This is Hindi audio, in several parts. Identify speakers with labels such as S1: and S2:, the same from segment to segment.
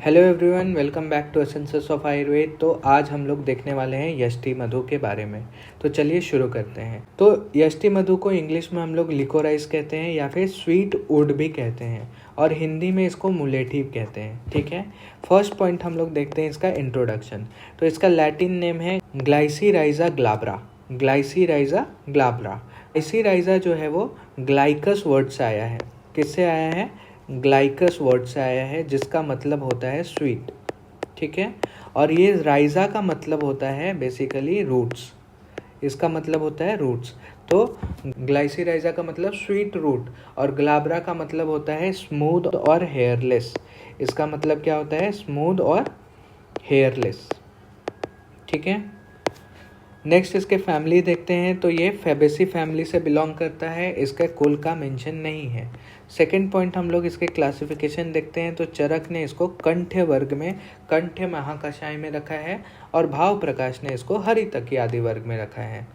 S1: Hello everyone, welcome back to essences of Ayurveda. तो आज हम लोग देखने वाले हैं यष्टि मधु के बारे में। तो चलिए शुरू करते हैं। तो यष्टि मधु को इंग्लिश में हम लोग लिकोराइस कहते हैं या फिर स्वीट वुड भी कहते हैं और हिंदी में इसको मुलेठी कहते हैं। ठीक है, फर्स्ट पॉइंट हम लोग देखते हैं इसका इंट्रोडक्शन। तो इसका लैटिन नेम है ग्लाइसीराइजा ग्लाब्रा। ग्लाइसीराइजा ग्लाब्रा। ग्लाइसीराइजा जो है वो ग्लाइकस वर्ड से आया है। किससे आया है? ग्लाइकस वर्ड से आया है, जिसका मतलब होता है स्वीट। ठीक है, और ये राइजा का मतलब होता है बेसिकली रूट्स। इसका मतलब होता है रूट्स। तो ग्लाइसीराइजा का मतलब स्वीट रूट और ग्लाब्रा का मतलब होता है स्मूथ और हेयरलेस। इसका मतलब क्या होता है? स्मूथ और हेयरलेस। ठीक है, नेक्स्ट इसके फैमिली देखते हैं। तो ये फेबेसी फैमिली से बिलोंग करता है। इसके कुल का मेंशन नहीं है। सेकंड पॉइंट हम लोग इसके क्लासिफिकेशन देखते हैं। तो चरक ने इसको कंठ्य वर्ग में, कंठ्य महाकषाय में रखा है और भाव प्रकाश ने इसको हरितकी आदि वर्ग में रखा है।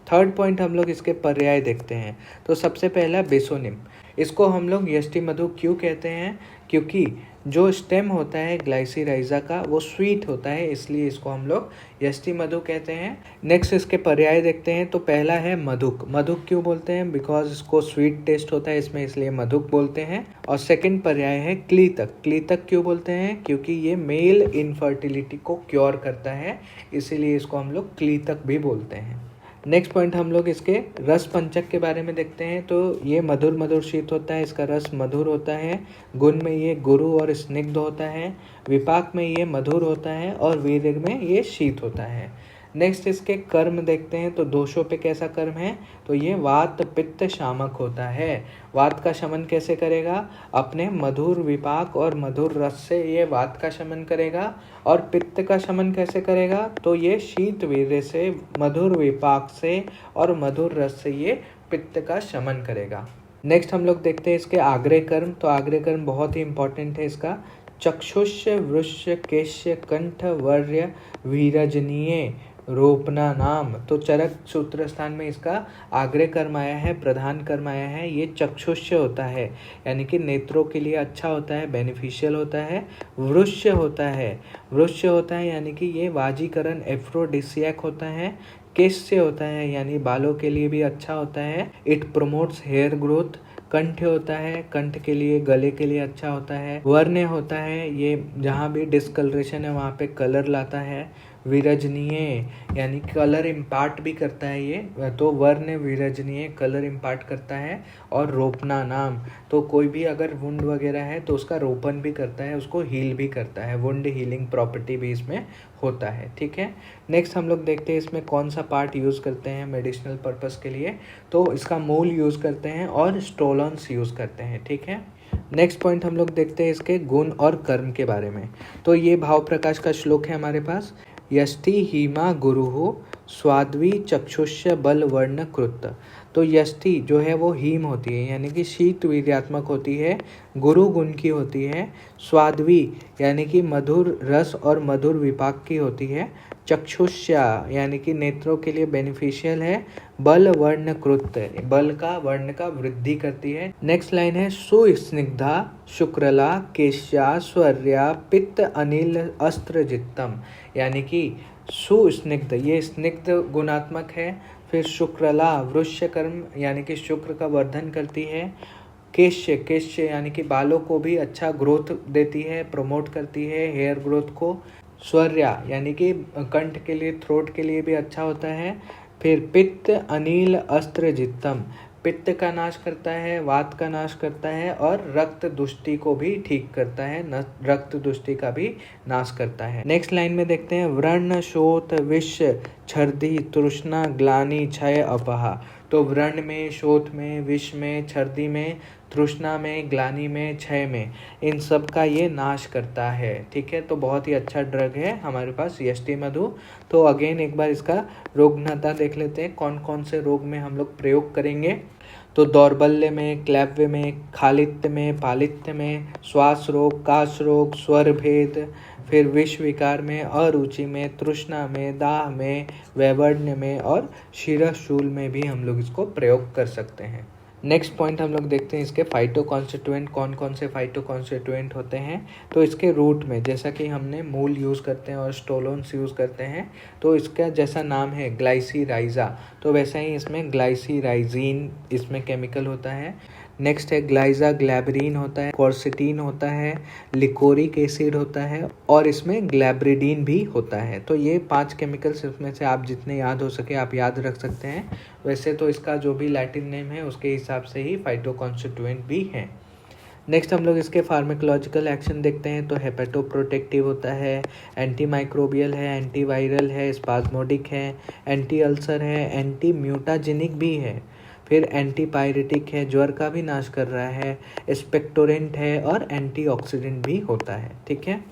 S1: थर्ड पॉइंट हम लोग इसके पर्याय देखते हैं। तो सबसे पहला बेसोनिम। इसको हम लोग यष्टि मधु क्यों कहते हैं? क्योंकि जो स्टेम होता है ग्लाइसीराइजा का वो स्वीट होता है, इसलिए इसको हम लोग यष्टि मधु कहते हैं। नेक्स्ट इसके पर्याय देखते हैं। तो पहला है मधुक। मधुक क्यों बोलते हैं? बिकॉज इसको स्वीट टेस्ट होता है इसमें, इसलिए मधुक बोलते हैं। और सेकंड पर्याय है क्लीतक। क्लीतक क्यों बोलते हैं? क्योंकि ये मेल इनफर्टिलिटी को क्योर करता है, इसीलिए इसको हम लोग क्लीतक भी बोलते हैं। नेक्स्ट पॉइंट हम लोग इसके रस पंचक के बारे में देखते हैं। तो ये मधुर मधुर शीत होता है, इसका रस मधुर होता है। गुण में ये गुरु और स्निग्ध होता है। विपाक में ये मधुर होता है और वीर्य में ये शीत होता है। नेक्स्ट इसके कर्म देखते हैं। तो दोषों पे कैसा कर्म है? तो ये वात पित्त शामक होता है। वात का शमन कैसे करेगा? अपने मधुर विपाक और मधुर रस से ये वात का शमन करेगा। और पित्त का शमन कैसे करेगा? तो ये शीत वीर्य से, मधुर विपाक से और मधुर रस से ये पित्त का शमन करेगा। नेक्स्ट हम लोग देखते हैं इसके आग्रह कर्म। तो आग्रह कर्म बहुत ही इंपॉर्टेंट है इसका। चक्षुष्य वृष्य केश्य कंठ वर्य वीरजनीय रोपना नाम। तो चरक सूत्र स्थान में इसका आग्रह कर्म आया है, प्रधान कर्म आया है। ये चक्षुष्य होता है यानी कि नेत्रों के लिए अच्छा होता है, बेनिफिशियल होता है। वृष्य होता है, वृष्य होता है यानी कि ये वाजीकरण एफ्रोडिसियक होता है। केश्य होता है यानी बालों के लिए भी अच्छा होता है, इट प्रमोट्स हेयर ग्रोथ। कंठ होता है, कंठ के लिए, गले के लिए अच्छा होता है। वर्ण होता है, ये जहाँ भी डिस्कलरेशन है वहाँ पे कलर लाता है। विरजनीय यानी कलर इम्पार्ट भी करता है ये, तो वर्ण विरजनीय कलर इम्पार्ट करता है। और रोपना नाम, तो कोई भी अगर वुंड वगैरह है तो उसका रोपन भी करता है, उसको हील भी करता है। वुंड हीलिंग प्रॉपर्टी भी इसमें होता है। ठीक है, नेक्स्ट हम लोग देखते हैं इसमें कौन सा पार्ट यूज़ करते हैं मेडिसिनल पर्पस के लिए। तो इसका मूल यूज़ करते हैं और स्टोलन्स यूज़ करते हैं। ठीक है, नेक्स्ट पॉइंट हम लोग देखते हैं इसके गुण और कर्म के बारे में। तो ये भाव प्रकाश का श्लोक है हमारे पास। यष्टि हीमा गुरुः स्वाद्वी चक्षुष्य बल वर्ण कृत। तो यष्टि जो है वो हीम होती है यानी कि शीत वीर्यात्मक होती है, गुरु गुण की होती है। स्वाद्वी यानी कि मधुर रस और मधुर विपाक की होती है। चक्षुष्या यानी कि नेत्रों के लिए बेनिफिशियल है। बल वर्ण कृत, बल का वर्ण का वृद्धि करती है। नेक्स्ट लाइन है सुस्निग्धा शुक्रला केश्या स्वर्या पित्त अनिल अस्त्र जित्तम। यानी कि सुस्निग्ध, ये स्निग्ध गुणात्मक है। फिर शुक्रला वृष्य कर्म यानी कि शुक्र का वर्धन करती है। केश्य, केश्य यानी कि बालों को भी अच्छा ग्रोथ देती है, प्रमोट करती है हेयर ग्रोथ को। स्वर्या यानी कि कंठ के लिए, थ्रोट के लिए भी अच्छा होता है। फिर पित्त अनिल अस्त्र जित्तम, पित्त का नाश करता है, वात का नाश करता है और रक्त दुष्टि को भी ठीक करता है, रक्त दुष्टि का भी नाश करता है। नेक्स्ट लाइन में देखते हैं व्रण शोथ विष छर्दी तृष्णा ग्लानि क्षय अपहा। तो व्रण में, शोथ में, विष में, छर्दी में, तृष्णा में, ग्लानि में, क्षय में, इन सब का ये नाश करता है। ठीक है, तो बहुत ही अच्छा ड्रग है हमारे पास यष्टि मधु। तो अगेन एक बार इसका रोगनता देख लेते हैं, कौन कौन से रोग में हम लोग प्रयोग करेंगे। तो दौर्बल्य में, क्लैव्य में, खालित्य में, पालित्य में, श्वास रोग, काश रोग, स्वर भेद, फिर विष विकार में, अरुचि में, तृष्णा में, दाह में, वैवर्ण्य में और शिरशूल में भी हम लोग इसको प्रयोग कर सकते हैं। नेक्स्ट पॉइंट हम लोग देखते हैं इसके फाइटो कॉन्स्टिट्यूएंट, कौन कौन से फाइटो कॉन्स्टिट्यूएंट होते हैं। तो इसके रूट में जैसा कि हमने मूल यूज़ करते हैं और स्टोलोन्स यूज़ करते हैं, तो इसका जैसा नाम है ग्लाइसीराइजा, तो वैसा ही इसमें ग्लाइसीराइजीन इसमें केमिकल होता है। नेक्स्ट है ग्लाइजा ग्लैबरीन होता है, क्वर्सिटीन होता है, लिकोरिक एसिड होता है और इसमें ग्लैब्रिडीन भी होता है। तो ये 5 केमिकल्स इसमें से आप जितने याद हो सके आप याद रख सकते हैं। वैसे तो इसका जो भी लैटिन नेम है उसके हिसाब से ही फाइटो कॉन्स्टिट्यूएंट भी हैं। नेक्स्ट हम लोग इसके फार्माकोलॉजिकल एक्शन देखते हैं। तो हेपेटोप्रोटेक्टिव होता है, एंटी माइक्रोबियल है, एंटीवायरल है, स्पाज्मोडिक है, एंटी अल्सर है, एंटी म्यूटाजेनिक भी है, फिर एंटीपायरेटिक है, ज्वर का भी नाश कर रहा है, एक्सपेक्टोरेंट है और एंटीऑक्सीडेंट भी होता है। ठीक है,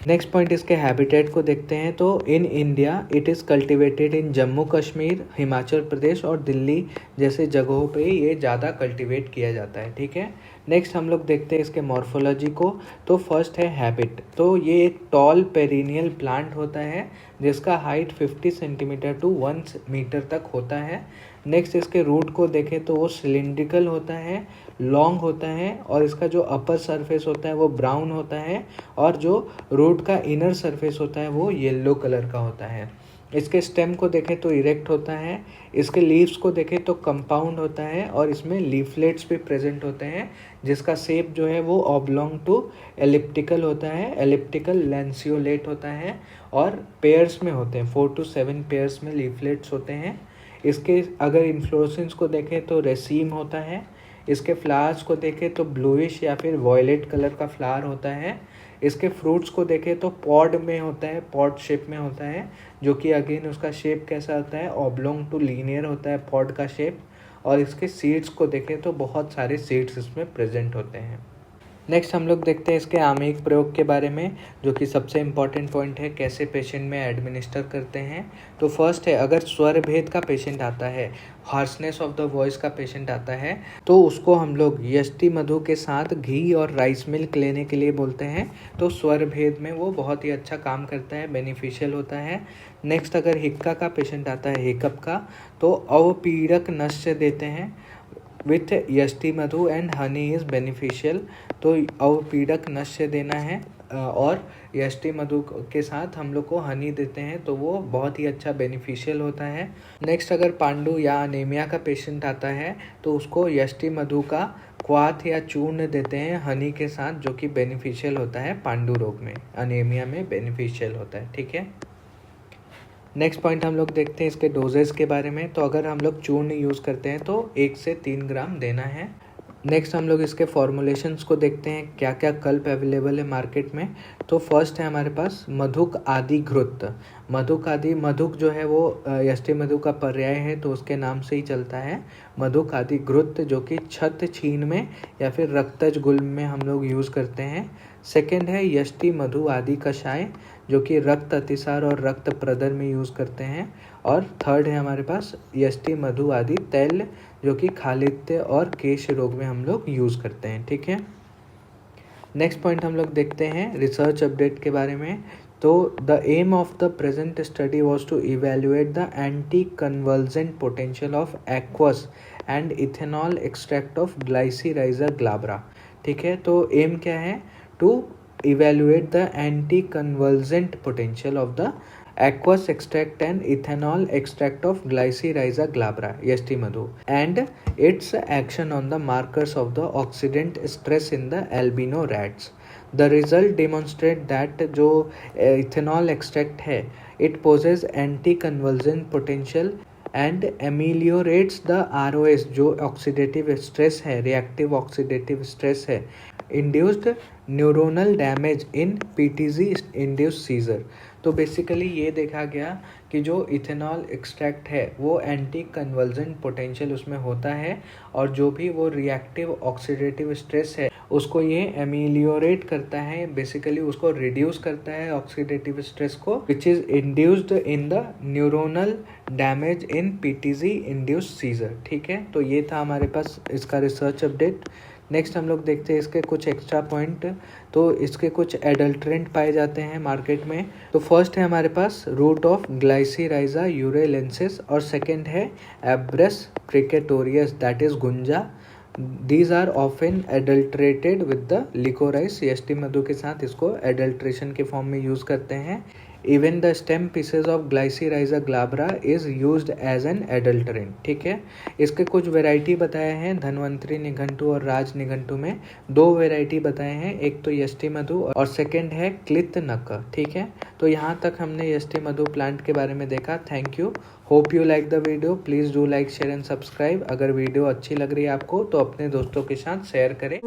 S1: नेक्स्ट पॉइंट इसके हैबिटेट को देखते हैं। तो in India it is cultivated in Jammu Kashmir, Himachal Pradesh और दिल्ली जैसे जगहों पे ये ज़्यादा कल्टिवेट किया जाता है। ठीक है, नेक्स्ट हम लोग देखते हैं इसके मॉर्फोलॉजी को। तो फर्स्ट है हैबिट। तो ये एक टॉल पेरिनियल प्लांट होता है जिसका हाइट 50 सेंटीमीटर टू 1 मीटर तक होता है। नेक्स्ट इसके रूट को देखें तो वो सिलिंड्रिकल होता है, लॉन्ग होता है और इसका जो अपर सरफेस होता है वो ब्राउन होता है और जो रूट का इनर सरफेस होता है वो येलो कलर का होता है। इसके स्टेम को देखें तो इरेक्ट होता है, इसके लीव्स को देखें तो कंपाउंड होता है और इसमें लीफलेट्स भी प्रेजेंट होते हैं जिसका शेप जो है वो ऑब्लोंग टू एलिप्टिकल होता है, एलिप्टिकल लैंसियोलेट होता है और पेयर्स में होते हैं, 4 to 7 पेयर्स में लीफलेट्स होते हैं। इसके अगर इन्फ्लोरेसेंस को देखें तो रेसीम होता है। इसके फ्लावर्स को देखें तो ब्लूइश या फिर वॉयलेट कलर का फ्लावर होता है। इसके फ्रूट्स को देखें तो पॉड में होता है, पॉड शेप में होता है, जो कि अगेन उसका शेप कैसा होता है, ऑब्लोंग टू लीनियर होता है पॉड का शेप। और इसके सीड्स को देखें तो बहुत सारे सीड्स इसमें प्रेजेंट होते हैं। नेक्स्ट हम लोग देखते हैं इसके आमेयिक प्रयोग के बारे में, जो कि सबसे इम्पॉर्टेंट पॉइंट है कैसे पेशेंट में एडमिनिस्टर करते हैं। तो फर्स्ट है, अगर स्वर भेद का पेशेंट आता है, हार्सनेस ऑफ द वॉइस का पेशेंट आता है, तो उसको हम लोग यष्टि मधु के साथ घी और राइस मिल्क लेने के लिए बोलते हैं। तो स्वर भेद में वो बहुत ही अच्छा काम करता है, बेनिफिशियल होता है। नेक्स्ट अगर हिक्का का पेशेंट आता है, हिकअप का, तो अवपीड़क नश्य देते हैं विथ यष्टि मधु एंड हनी इज़ बेनिफिशियल। तो अवपीड़क नश्य देना है और यष्टि मधु के साथ हम लोग को हनी देते हैं तो वो बहुत ही अच्छा बेनिफिशियल होता है। नेक्स्ट अगर पांडु या अनीमिया का पेशेंट आता है तो उसको यष्टि मधु का क्वाथ या चूर्ण देते हैं हनी के साथ, जो कि बेनिफिशियल होता है पांडु रोग में, अनीमिया में बेनिफिशियल होता है। ठीक है, नेक्स्ट पॉइंट हम लोग देखते हैं इसके डोजेस के बारे में। तो अगर हम लोग चूर्ण यूज़ करते हैं तो 1 से 3 ग्राम देना है। नेक्स्ट हम लोग इसके फॉर्मुलेशंस को देखते हैं, क्या क्या कल्प अवेलेबल है मार्केट में। तो फर्स्ट है हमारे पास मधुक आदि घृत। मधुक आदि, मधुक जो है वो यष्टि मधु का पर्याय है तो उसके नाम से ही चलता है मधुक आदि घृत, जो कि छत छीन में या फिर रक्तज गुल्म में हम लोग यूज़ करते हैं। सेकेंड है यष्टि मधु आदि कषाय, जो कि रक्त अतिसार और रक्त प्रदर में यूज़ करते हैं। और थर्ड है हमारे पास यष्टि मधु आदि तैल, जो कि खालित्य और केश रोग में हम लोग यूज़ करते हैं। ठीक है, नेक्स्ट पॉइंट हम लोग देखते हैं रिसर्च अपडेट के बारे में। तो the aim of the present study was to evaluate the anticonvulsant potential of aqueous and ethanol extract of glycyrrhiza glabra. ठीक है, तो एम क्या है, to evaluate the anti-convulsant potential of the aqueous extract and ethanol extract of Glycyrrhiza glabra यष्टि मधु and its action on the markers of the oxidant stress in the albino rats. The result demonstrate that जो ethanol extract है it possesses anti-convulsant potential and ameliorates the ROS जो ऑक्सीडेटिव स्ट्रेस है, रिएक्टिव ऑक्सीडेटिव स्ट्रेस है, induced neuronal damage in PTG induced seizure. तो बेसिकली ये देखा गया कि जो इथेनॉल एक्सट्रैक्ट है वो एंटी कन्वर्जेंट पोटेंशियल उसमें होता है और जो भी वो रिएक्टिव ऑक्सीडेटिव स्ट्रेस है उसको ये एमिलियोरेट करता है, बेसिकली उसको रिड्यूस करता है ऑक्सीडेटिव स्ट्रेस को, which is induced in the neuronal damage in PTG induced seizure. ठीक है, तो ये था हमारे पास इसका रिसर्च अपडेट। नेक्स्ट हम लोग देखते हैं इसके कुछ एक्स्ट्रा पॉइंट। तो इसके कुछ एडल्ट्रेंट पाए जाते हैं मार्केट में। तो फर्स्ट है हमारे पास रूट ऑफ ग्लाइसीराइजा यूरेलेंसिस और सेकंड है एब्रस प्रिकेटोरियस दैट इज गुंजा। These are often adulterated with the licorice। यष्टि मधु के साथ इसको एडल्ट्रेशन के फॉर्म में यूज करते हैं। Even the stem pieces of glycyrrhiza glabra is used as an adulterant. ठीक है, इसके कुछ वेराइटी बताए हैं धन्वंतरी निघंटु और राज निघंटु में। दो वेराइटी बताए हैं, एक तो यष्टि मधु और सेकंड है क्लित नक। ठीक है, तो यहाँ तक हमने यष्टि मधु प्लांट के बारे में देखा। Thank you, hope you like the video. Please do like share and subscribe. अगर वीडियो अच्छी लग रही है आपको तो अपने दोस्तों के साथ शेयर करें।